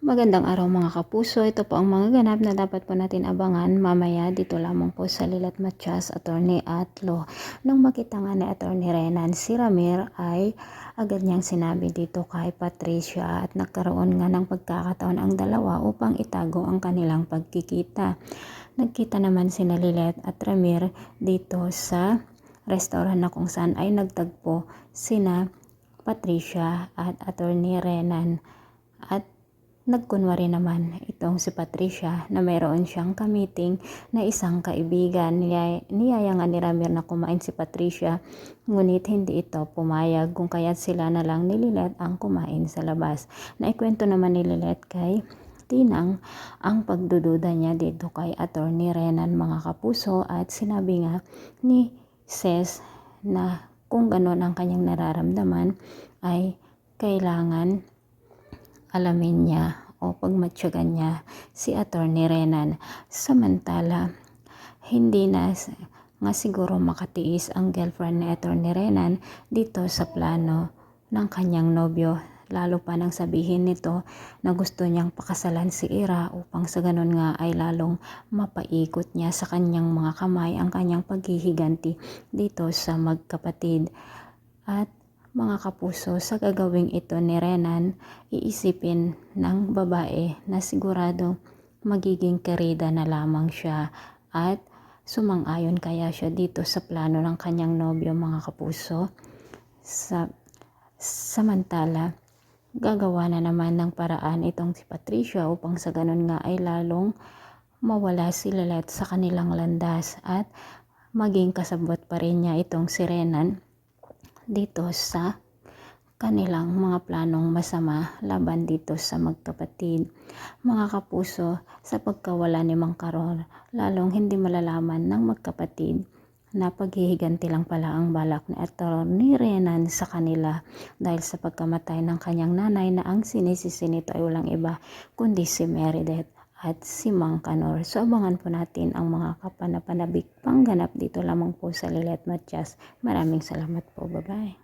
Magandang araw mga kapuso. Ito po ang mga ganap na dapat po natin abangan mamaya dito lamang po sa Lilat Matias, Attorney at Law. Nung makita nga ni Attorney Renan si Ramir ay agad niyang sinabi dito kay Patricia at nagkaroon nga ng pagkakataon ang dalawa upang itago ang kanilang pagkikita. Nagkita naman sina Lilet at Ramir dito sa restaurant na kung saan ay nagtagpo sina Patricia at Attorney Renan at nagkunwari naman itong si Patricia na mayroon siyang kamiting na isang kaibigan. Niyaya nga ni Ramir na kumain si Patricia, ngunit hindi ito pumayag kung kaya't sila na lang ni Lilet ang kumain sa labas. Naikwento naman ni Lilet kay Tinang ang pagdududa niya dito kay Attorney Renan mga kapuso at sinabi nga ni Ses na kung ganon ang kanyang nararamdaman ay kailangan alamin niya o pagmatsyagan niya si Attorney Renan. Samantala, hindi na nga siguro makatiis ang girlfriend ni Attorney Renan dito sa plano ng kanyang nobyo. Lalo pa nang sabihin nito na gusto niyang pakasalan si Ira upang sa ganun nga ay lalong mapaikot niya sa kanyang mga kamay ang kanyang paghihiganti dito sa magkapatid. At mga kapuso, sa gagawing ito ni Renan, iisipin ng babae na sigurado magiging kerida na lamang siya at sumang-ayon kaya siya dito sa plano ng kanyang nobyo mga kapuso. Samantala, gagawa na naman ng paraan itong si Patricia upang sa ganun nga ay lalong mawala si Lilet sa kanilang landas at maging kasabot pa rin niya itong si Renan dito sa kanilang mga planong masama laban dito sa magkapatid. Mga kapuso, sa pagkawala ni Mang Karol, lalong hindi malalaman ng magkapatid na paghihiganti lang pala ang balak ni Attorney Renan sa kanila dahil sa pagkamatay ng kanyang nanay na ang sinisisi nito ay walang iba kundi si Meredith at si Mang Kanor. So abangan po natin ang mga kapanapanabik pangganap dito lamang po sa Lilet Matias. Maraming salamat po. Bye-bye.